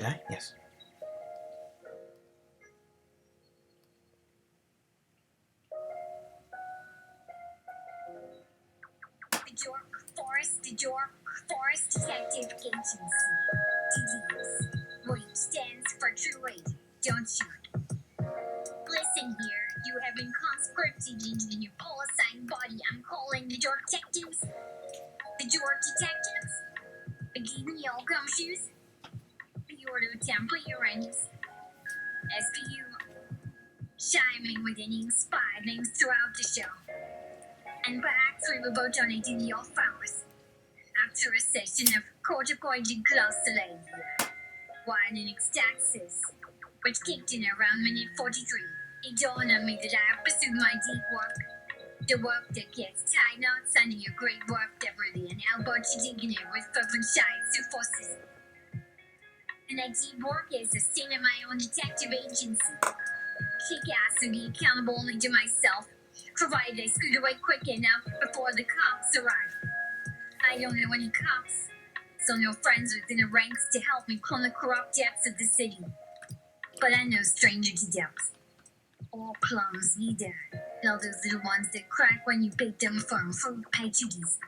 Did I? Yes. The Dork Forest Detective Agency, DDS, which stands for True Agent, don't you? Listen here, you have been conscripted into the new pol-assigned body I'm calling the Dork Detectives. The Dork Detectives? Begin your gumshoes. Your temple uranius. As for you, chiming with any inspired names throughout the show. And perhaps we will vote on it in the off hours. After a session of court-appointed glossolalia, wine and ecstasis, which kicked in around minute 43, it dawned on me that I have pursued my deep work. The work that gets tied knots under your great work, Beverly, and how about you digging it with fervent shies who forces. And that deep work is the stain of my own detective agency. Kick-ass and be accountable only to myself, provided I scoot away quick enough before the cops arrive. I don't know any cops, so no friends within the ranks to help me plumb the corrupt depths of the city. But I'm no stranger to depths. All plums need that. All those little ones that crack when you bake them firm fruit patches.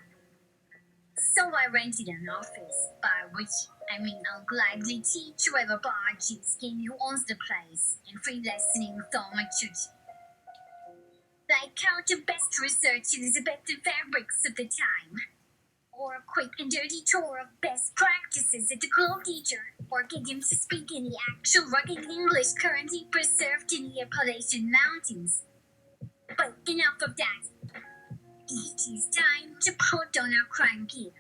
So I rented an office, by which I mean I'll gladly teach whoever barges skin who owns the place and free lessoning thaumaturgy. Like how to best research Elizabethan fabrics of the time. Or a quick and dirty tour of best practices at the club teacher, or get him to speak in the actual rugged English currently preserved in the Appalachian Mountains. But enough of that. It is time to put on our crime gear.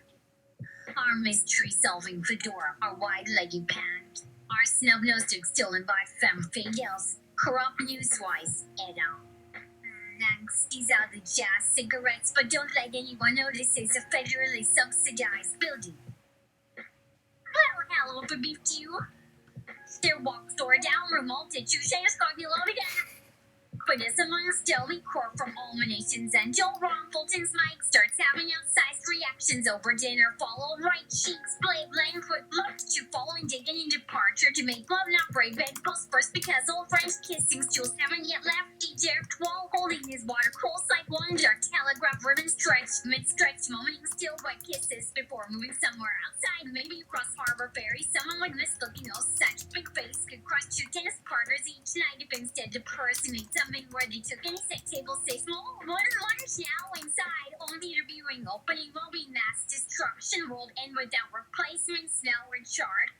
Our mystery-solving fedora, our wide-legged pant, our snub-nosed stolen by femme fatales, corrupt newswise, et al. Thanks, these are the jazz cigarettes, but don't let anyone notice it's a federally subsidized building. Well, hello for beef to you. Stairwalk store down, room all tissue, shares got you loaded up. But as among Stelly Corp from all nations and Joe Ron Fulton's mic starts having outsized reactions over dinner, follow right cheeks, blade length with love to follow and digging in departure to make love not break bedpost first because old French kissing stools haven't yet left eject while holding his water cool like wonder telegraph ribbon stretched mid-stretch momenting still wet kisses before moving somewhere outside, maybe across Harbor Ferry. Someone with this looking no such big face could crush two tennis partners each night if instead to personate something where they took any set table, say small, one lunch now inside, only interviewing opening will be mass destruction, rolled in without replacement, smell or chart.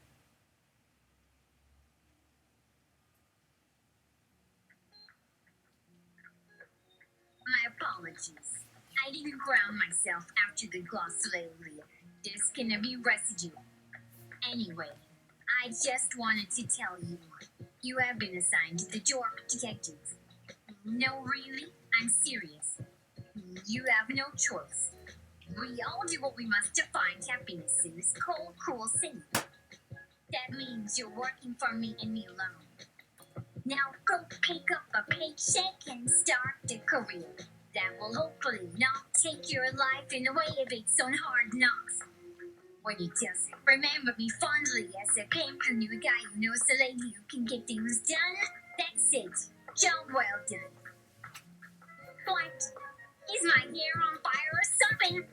My apologies. I didn't ground myself after the glossolalia. There's gonna be residue. Anyway, I just wanted to tell you, you have been assigned to the Dork Detectives. No, really, I'm serious. You have no choice. We all do what we must to find happiness in this cold, cruel city. That means you're working for me and me alone. Now go pick up a paycheck and start a career that will hopefully not take your life in the way of its own hard knocks. When it does, remember me fondly as a painful new guy who knows a lady who can get things done. That's it. Job well done. What? Is my hair on fire or something?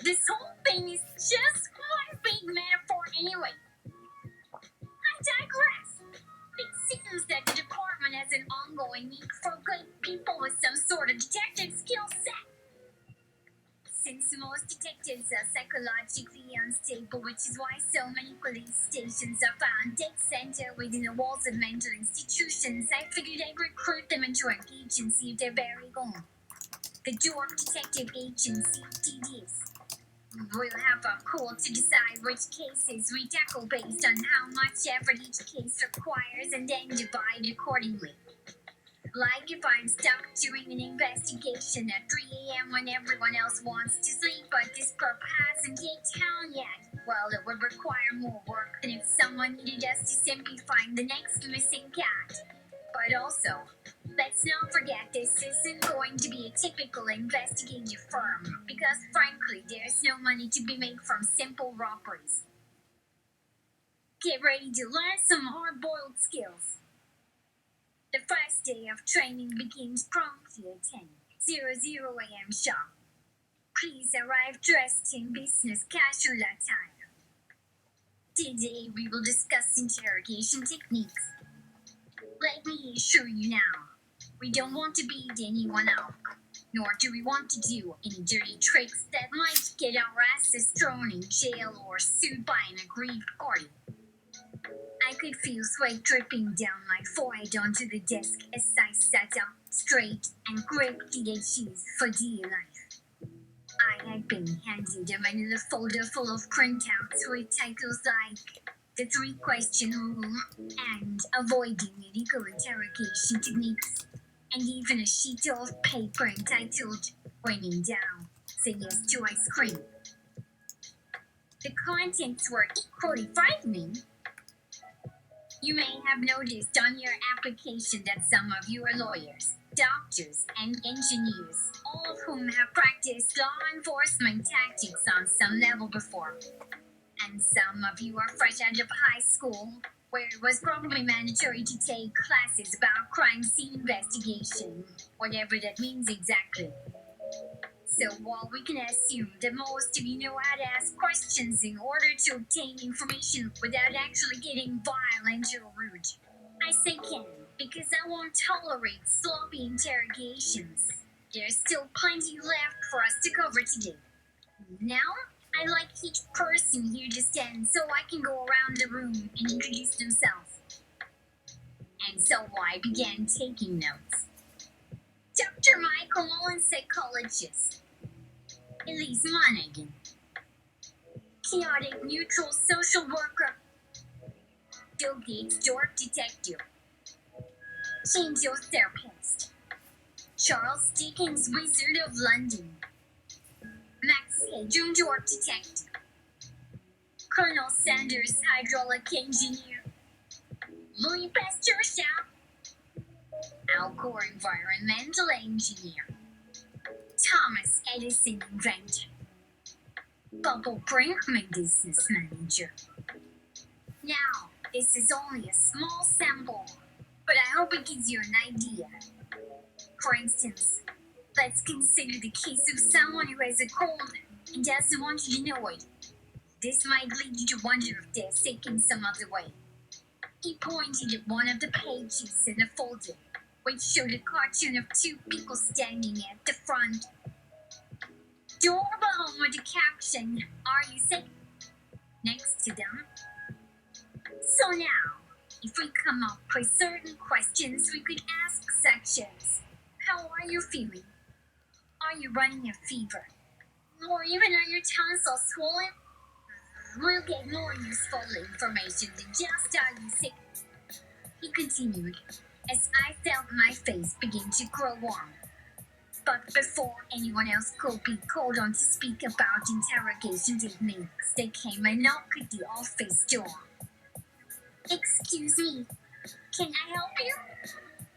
This whole thing is just one big metaphor anyway. I digress. It seems that the department has an ongoing need for good people with some sort of detective skill set. Since most detectives are psychologically unstable, which is why so many police stations are found dead center within the walls of mental institutions, I figured I'd recruit them into an agency of their very own. The Dork Detective Agency, DDS. We'll have a call to decide which cases we tackle based on how much effort each case requires and then divide accordingly. Like if I'm stuck doing an investigation at 3 a.m. when everyone else wants to sleep, but this perp hasn't hit town yet. Well, it would require more work than if someone needed us to simply find the next missing cat. But also, let's not forget this isn't going to be a typical investigative firm, because frankly, there's no money to be made from simple robberies. Get ready to learn some hard-boiled skills. The first day of training begins promptly at 10:00 a.m. sharp. Please arrive dressed in business casual attire. Today we will discuss interrogation techniques. Let me assure you now, we don't want to beat anyone up, nor do we want to do any dirty tricks that might get our asses thrown in jail or sued by an aggrieved party. I could feel sweat dripping down my forehead onto the desk as I sat up straight and gripped the edges for dear life. I had been handed a manila folder full of printouts with titles like The Three-Question Rule and Avoiding Illegal Interrogation Techniques, and even a sheet of paper entitled When in Doubt, Say Yes to Ice Cream. The contents were equally frightening. You may have noticed on your application that some of you are lawyers, doctors, and engineers, all of whom have practiced law enforcement tactics on some level before. And some of you are fresh out of high school, where it was probably mandatory to take classes about crime scene investigation, whatever that means exactly. So while we can assume that most of you know how to ask questions in order to obtain information without actually getting violent or rude, I say can because I won't tolerate sloppy interrogations. There's still plenty left for us to cover today. Now, I'd like each person here to stand so I can go around the room and introduce themselves. And so I began taking notes. Dr. Michael Mullen, psychologist. Elise Monaghan, chaotic neutral social worker. Bill Gates, dork detective. Change therapist. Charles Dickens, Wizard of London. Max Hedrum, dork detective. Colonel Sanders, hydraulic engineer. Louis Pasteur, chef. Al Gore, environmental engineer. Thomas Edison, inventor. Bubble Brinkman, business manager. Now, this is only a small sample, but I hope it gives you an idea. For instance, let's consider the case of someone who has a cold and doesn't want you to know it. This might lead you to wonder if they're sick in some other way. He pointed at one of the pages in the folder, which showed a cartoon of two people standing at the front door behind with the caption, "Are you sick?" next to them. So now, if we come up with certain questions we could ask such as, how are you feeling? Are you running a fever? Or even are your tonsils swollen? We'll get more useful information than just are you sick. He continued, as I felt my face begin to grow warm. But before anyone else could be called on to speak about interrogation techniques, there came a knock at the office door. Excuse me, can I help you?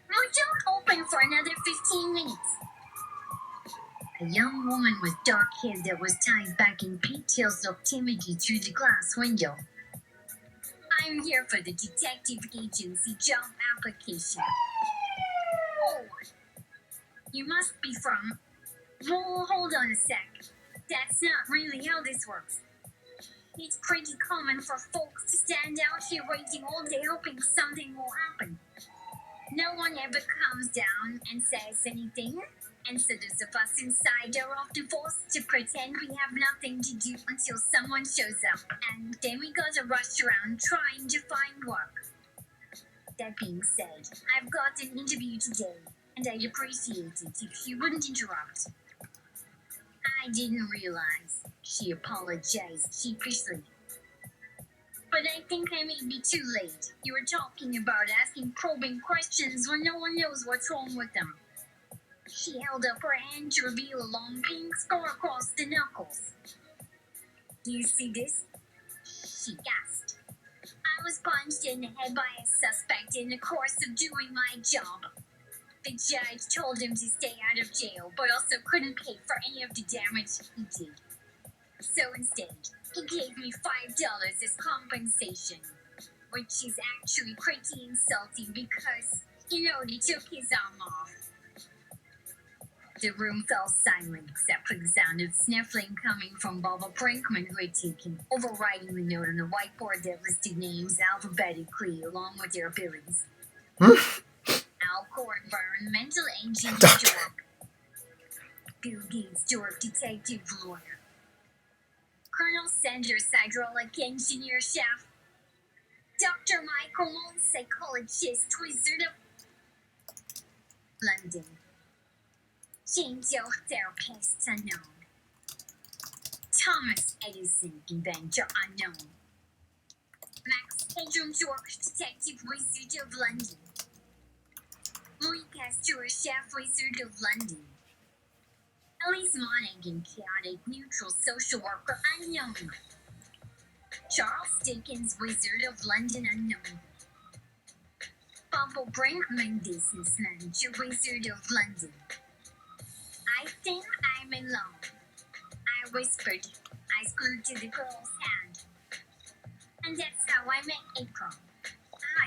We don't open for another 15 minutes. A young woman with dark hair that was tied back in pigtails looked timidly through the glass window. I'm here for the detective agency job application. Oh, you must be from... Well, hold on a sec. That's not really how this works. It's pretty common for folks to stand out here waiting all day hoping something will happen. No one ever comes down and says anything, and so those of us inside are often forced to pretend we have nothing to do until someone shows up, and then we gotta rush around trying to find work. That being said, I've got an interview today, and I'd appreciate it if you wouldn't interrupt. I didn't realize, she apologized sheepishly. But I think I may be too late. You were talking about asking probing questions when no one knows what's wrong with them. She held up her hand to reveal a long pink scar across the knuckles. Do you see this? She gasped. I was punched in the head by a suspect in the course of doing my job. The judge told him to stay out of jail, but also couldn't pay for any of the damage he did. So instead, he gave me $5 as compensation. which is actually pretty insulting because, they took his arm off. The room fell silent except for the sound of sniffling coming from Bubba Brinkman, who had taken, overwriting the note on the whiteboard that listed names alphabetically along with their abilities. Alcor Environmental Engineer Dork. Bill Gates Dork Detective Lawyer. Colonel Sanders Hydraulic Engineer Chef. Dr. Michael Moon Psychologist Wizard of London. James Yo Therapist Unknown. Thomas Edison Inventor Unknown. Max Headroom Dork Detective Wizard of London. Louis Pasteur Chef Wizard of London. Elise Monaghan Chaotic Neutral Social Worker Unknown. Charles Dickens Wizard of London Unknown. Bumble Brinkman Business Manager Wizard of London. I think I'm in love, I whispered, eyes glued to the girl's hand. And that's how I met April.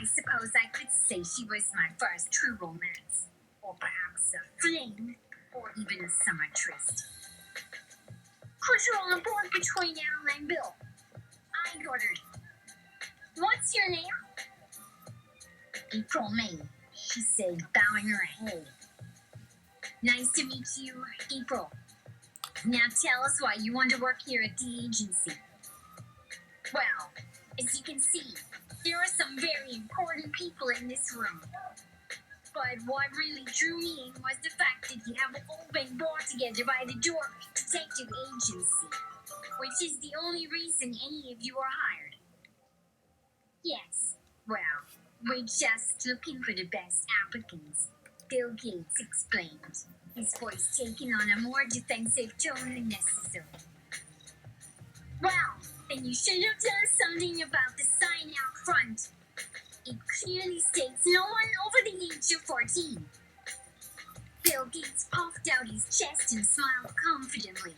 I suppose I could say she was my first true romance, or perhaps a fling, or even a summer tryst. Put her on board between Al and Bill. I ordered. What's your name? April May, she said, bowing her head. Nice to meet you, April. Now tell us why you want to work here at the agency. Well, as you can see, there are some very important people in this room. But what really drew me in was the fact that you have all been brought together by the Dork Detective Agency, which is the only reason any of you are hired. Yes, well, we're just looking for the best applicants, Bill Gates explained, his voice taking on a more defensive tone than necessary. Well, then you should have done something about the sign out front. It clearly states no one over the age of 14. Bill Gates puffed out his chest and smiled confidently.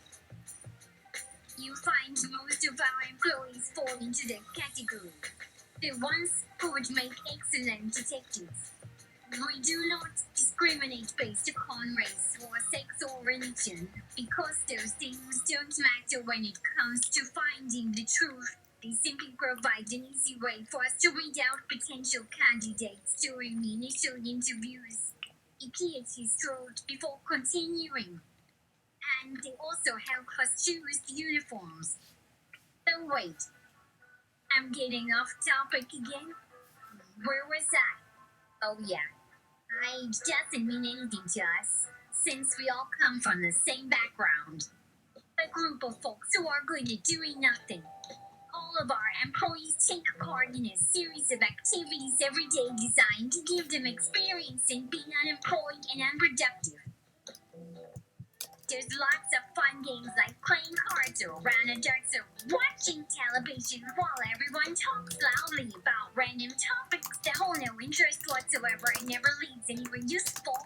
You find most of our employees fall into the category. The ones who would make excellent detectives. We do not discriminate based upon race or sex or religion, because those things don't matter when it comes to finding the truth. They simply provide an easy way for us to weed out potential candidates during the initial interviews. He cleared his throat before continuing. And they also help us choose the uniforms. So wait, I'm getting off topic again. Where was I? Oh yeah. Age doesn't mean anything to us, since we all come from the same background. A group of folks who are good at doing nothing. All of our employees take part in a series of activities every day designed to give them experience in being unemployed and unproductive. There's lots of fun games like playing cards or round of darts or watching television while everyone talks loudly about random topics that hold no interest whatsoever and never leads anywhere useful.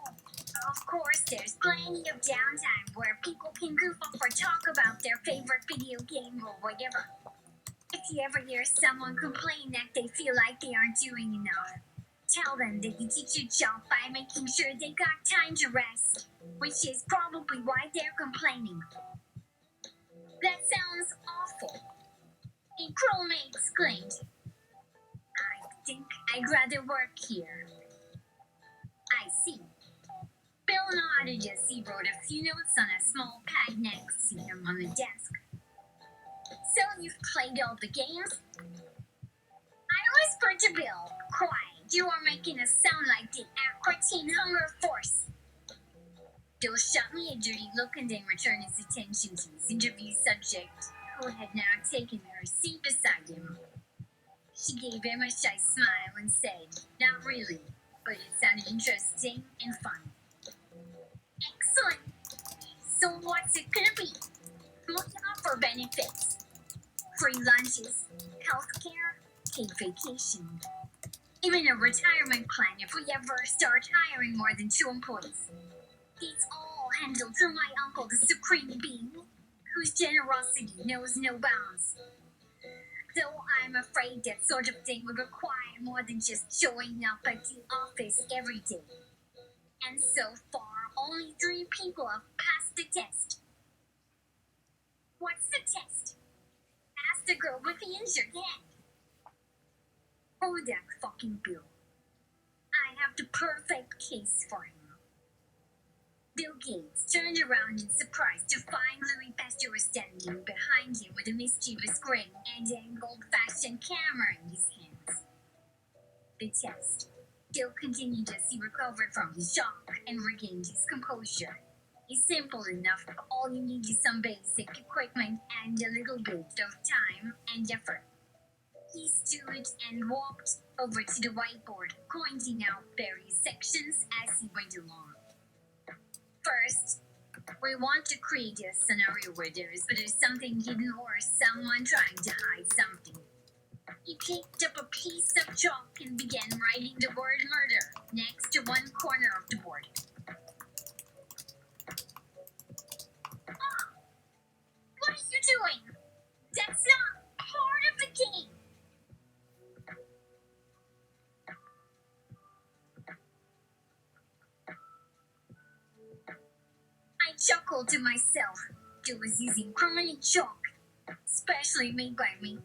Of course, there's plenty of downtime where people can goof off or talk about their favorite video game or whatever. If you ever hear someone complain that they feel like they aren't doing enough, tell them that you did your job by making sure they got time to rest, which is probably why they're complaining. That sounds awful. April May exclaimed. I think I'd rather work here. I see. Bill nodded as he wrote a few notes on a small pad next to him on the desk. So you've played all the games? I whispered to Bill, quiet, you are making us sound like the Aquatine Hunger Force. Bill shot me a dirty look and then returned his attention to his interview subject, who had now taken her seat beside him. She gave him a shy smile and said, not really, but it sounded interesting and fun. Excellent. So what's it gonna be? We offer benefits. Free lunches, healthcare, paid vacation, even a retirement plan if we ever start hiring more than 2 employees. It's all handled through my uncle, the Supreme Being, whose generosity knows no bounds. Though I'm afraid that sort of thing would require more than just showing up at the office every day. And so far, only 3 people have passed the test. What's the test? Asked the girl with the injured hand. Oh, that fucking Bill. I have the perfect case for him. Bill Gates turned around in surprise to find Louis Pasteur standing behind him with a mischievous grin and an old-fashioned camera in his hands. The test. Bill continued as he recovered from his shock and regained his composure. It's simple enough. All you need is some basic equipment and a little bit of time and effort. He stood and walked over to the whiteboard, pointing out various sections as he went along. First, we want to create a scenario where there's something hidden or someone trying to hide something. He picked up a piece of chalk and began writing the word murder next to one corner of the board. Oh, what are you doing? That's not part of the game. I chuckled to myself. It was using permanent chalk, specially made by me.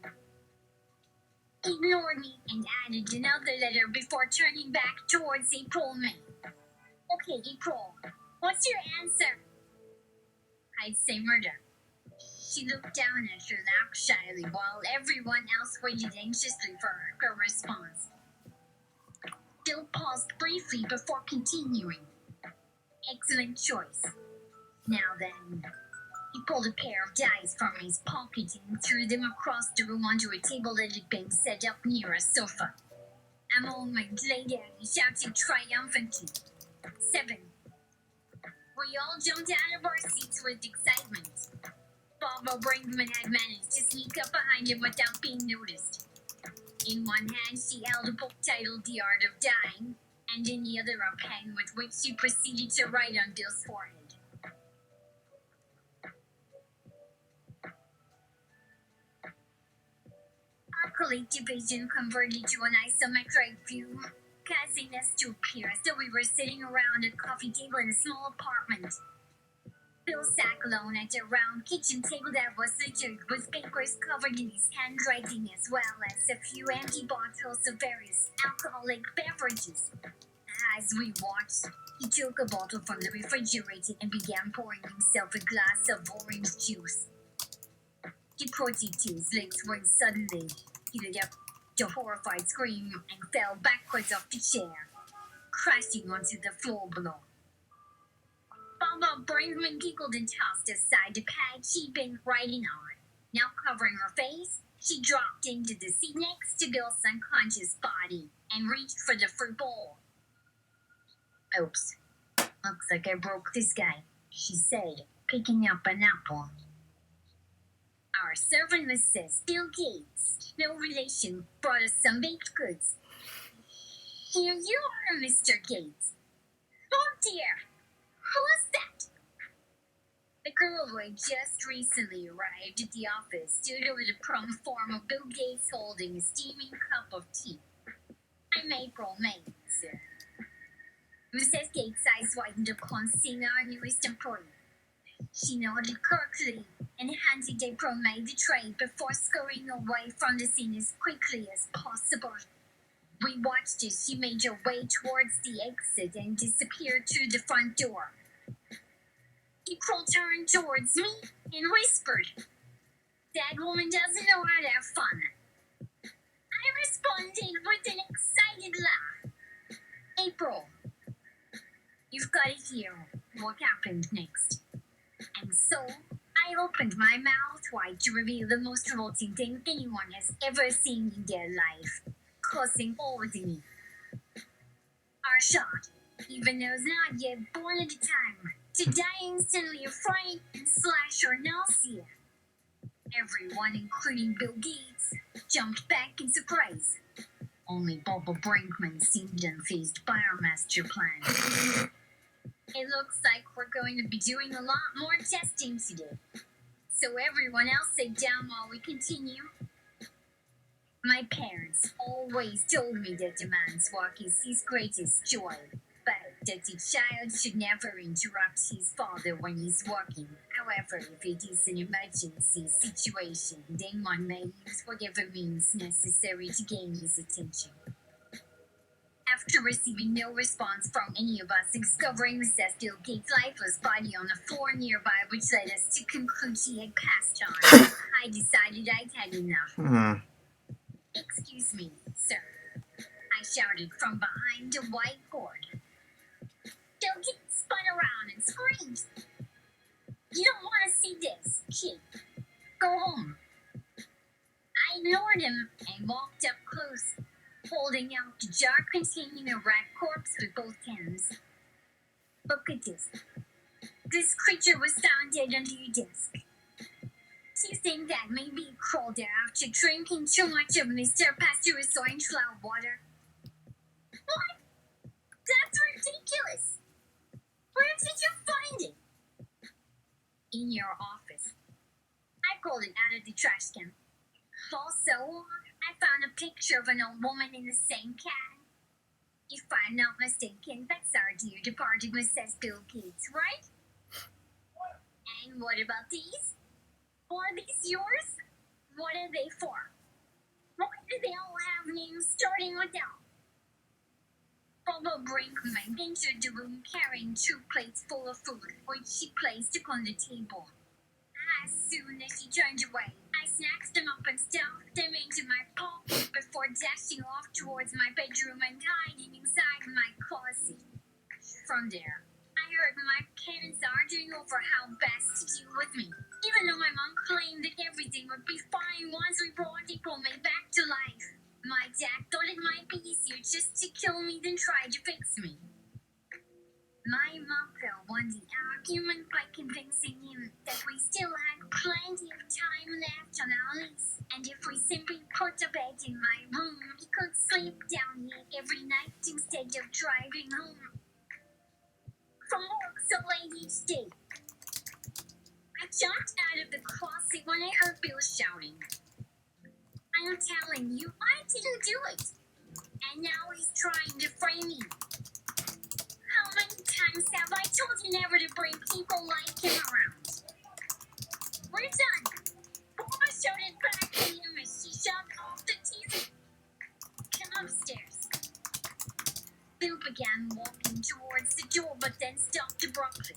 He ignored me and added another letter before turning back towards April May. Okay, April, what's your answer? I'd say murder. She looked down at her lap shyly while everyone else waited anxiously for her response. Bill paused briefly before continuing. Excellent choice. Now then, he pulled a pair of dice from his pocket and threw them across the room onto a table that had been set up near a sofa. A moment later, he shouted triumphantly, 7. We all jumped out of our seats with excitement. Bobo Brinkman had managed to sneak up behind him without being noticed. In one hand, she held a book titled The Art of Dying, and in the other a pen with which she proceeded to write on Bill's forehead. Our collective vision converted to an isometric view, causing us to appear as though we were sitting around a coffee table in a small apartment. Bill sat alone at a round kitchen table that was littered with papers covered in his handwriting, as well as a few empty bottles of various alcoholic beverages. As we watched, he took a bottle from the refrigerator and began pouring himself a glass of orange juice. He put it to his lips when suddenly he let out a horrified scream and fell backwards off the chair, crashing onto the floor below. Baba Brinkman giggled and tossed aside the pad she'd been writing on. Now covering her face, she dropped into the seat next to Bill's unconscious body and reached for the fruit bowl. Oops. Looks like I broke this guy, she said, picking up an apple. Our servant Mrs. Bill Gates, no relation, brought us some baked goods. Here you are, Mr. Gates. Oh dear, who's that? The girl who had just recently arrived at the office stood over the prompt form of Bill Gates holding a steaming cup of tea. I'm April May, sir. Mrs. Gates' eyes widened upon seeing our newest employee. She nodded curtly and handed April May the tray before scurrying away from the scene as quickly as possible. We watched as she made her way towards the exit and disappeared through the front door. April turned towards me and whispered, "That woman doesn't know how to have fun." I responded with an excited laugh. April, you've got to hear what happened next. And so, I opened my mouth wide to reveal the most revolting thing anyone has ever seen in their life, causing agony. Our shot, even those not yet born at the time, to die instantly of fright and slash or nausea. Everyone, including Bill Gates, jumped back in surprise. Only Bobo Brinkman seemed unfazed by our master plan. It looks like we're going to be doing a lot more testing today. So everyone else sit down while we continue. My parents always told me that a man's walk is his greatest joy, but that a child should never interrupt his father when he's walking. However, if it is an emergency situation, then one may use whatever means necessary to gain his attention. After receiving no response from any of us, discovering Mrs. Bill Gates' lifeless body on the floor nearby, which led us to conclude she had passed on, I decided I'd had enough. Excuse me, sir, I shouted from behind a whiteboard. Bill Gates spun around and screamed, "You don't want to see this, kid. Go home." I ignored him and walked up close, holding out the jar containing a rat corpse with both hands. "Look at this. This creature was found dead under your desk. Do you think that maybe it crawled there after drinking too much of Mr. Pasteur's orange flower water?" "What? That's ridiculous. Where did you find it?" "In your office. I pulled it out of the trash can. Also, I found a picture of an old woman in the same can. If I'm not mistaken, that's our dear departed Mrs. Bill Gates, right? And what about these? Are these yours? What are they for? Why do they all have names starting with L?" Bobo Brinkman entered the room carrying 2 plates full of food, which she placed upon the table. As soon as she turned away, I snatched them up and stuffed them into my pocket before dashing off towards my bedroom and hiding inside my closet. From there, I heard my parents arguing over how best to deal with me, even though my mom claimed that everything would be fine once we brought May back to life. My dad thought it might be easier just to kill me than try to fix me. My mom won the argument by convincing him that we still had plenty of time left on our lease, and if we simply put a bed in my room, he could sleep down here every night instead of driving home from work so late each day. I jumped out of the closet when I heard Bill shouting. I'm telling you, I didn't do it. And now he's trying to frame me. How many times have I told you never to bring people like him around? We're done. Baba shouted back at him as she shoved off the TV. Come upstairs. Bill began walking towards the door, but then stopped abruptly.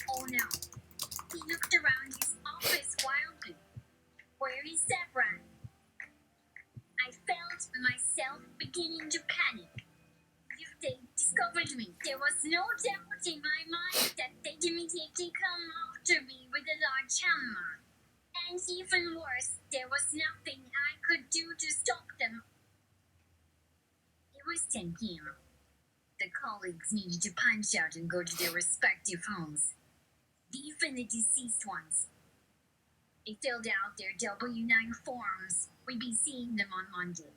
Oh no. He looked around his office wildly. Where he sat ran. I felt myself beginning to panic. If they discovered me, there was no doubt in my mind that they'd immediately come after me with a large hammer. And even worse, there was nothing I could do to stop them. It was 10 p.m. The colleagues needed to punch out and go to their respective homes. Even the deceased ones. They filled out their W-9 forms. We'd be seeing them on Monday.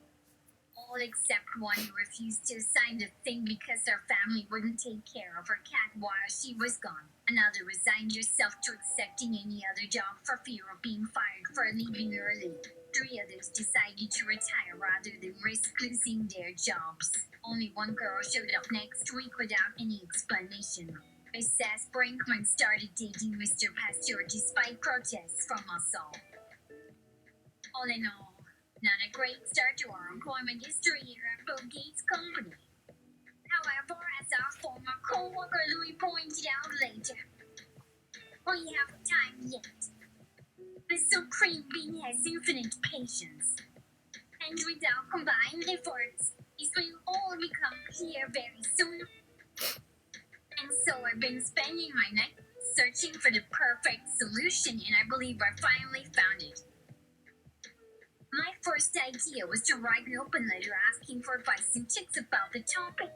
All except one who refused to sign the thing because her family wouldn't take care of her cat while she was gone. Another resigned herself to accepting any other job for fear of being fired for leaving early. 3 others decided to retire rather than risk losing their jobs. Only one girl showed up next week without any explanation. Mrs. Brinkman started dating Mr. Pasteur despite protests from us all. All in all, not a great start to our employment history here at Bill Gates' company. However, as our former co-worker Louis pointed out later, we have time yet. The Supreme Being has infinite patience. And with our combined efforts, this will all become clear very soon. And so I've been spending my night searching for the perfect solution, and I believe I finally found it. My first idea was to write an open letter asking for advice and tips about the topic.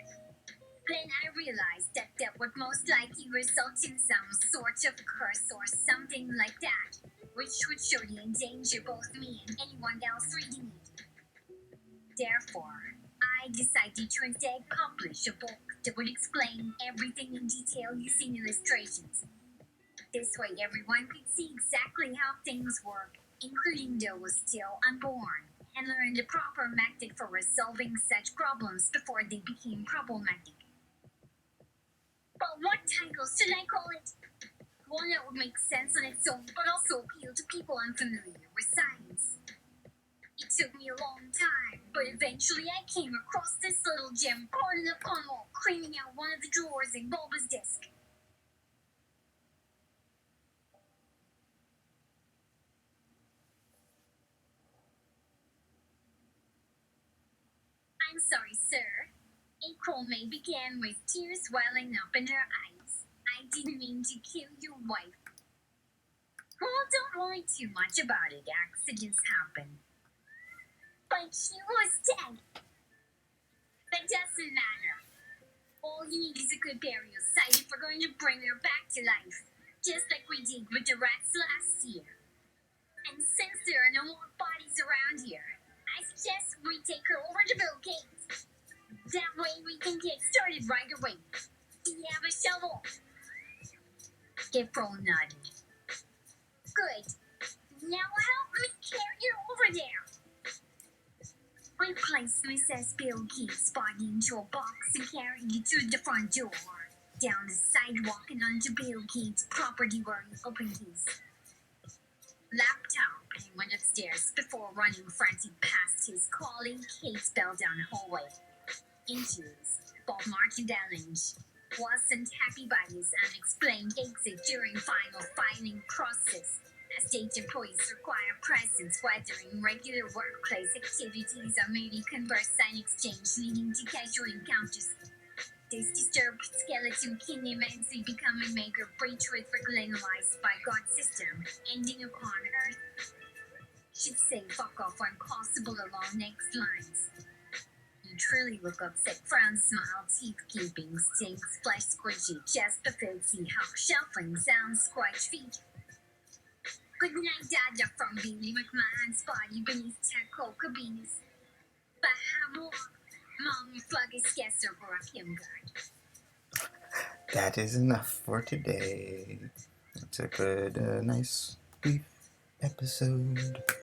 Then I realized that would most likely result in some sort of curse or something like that, which would surely endanger both me and anyone else reading it. Therefore, I decided to instead publish a book that would explain everything in detail using illustrations. This way everyone could see exactly how things work, including those still unborn. and learn the proper method for resolving such problems before they became problematic. But what title should I call it? One that would make sense on its own, but also appeal to people unfamiliar with science. It took me a long time, but eventually I came across this little gem caught in a pummel, cleaning out one of the drawers in Bulba's desk. I'm sorry, sir. April May began with tears welling up in her eyes. I didn't mean to kill your wife. Well, don't worry too much about it. Accidents happen. But she was dead. That doesn't matter. All you need is a good burial site if we're going to bring her back to life. Just like we did with the rats last year. And since there are no more bodies around here, I suggest we take her over to Bill Gates. That way we can get started right away. Do you have a shovel? April nodded. Good. Now help me carry her over there. We placed Mrs. Bill Gates' body into a box and carried it to the front door, down the sidewalk and onto Bill Gates' property where he opened his laptop and went upstairs before running frantic past his calling Kate's bell down the hallway. Injuries, Bob Martin Dellinge wasn't happy by his unexplained exit during final filing process. As state employees require presence whether in regular workplace activities or merely converse sign exchange leading to casual encounters. This disturbed skeleton can immensely become a major breach with regularized by God's system, ending upon Earth. Should say fuck off when possible along next lines. You truly look upset, frown, smile, teeth keeping, stinks, flesh squishy, chest fulfilled, see how shuffling sounds, squash feet. Good night, Dada from Billy McMahon's body beneath Taco Cabines. Bahamo, Mom, Fluggus, Gesser, Borakim Guard. That is enough for today. It's a good, nice, brief episode.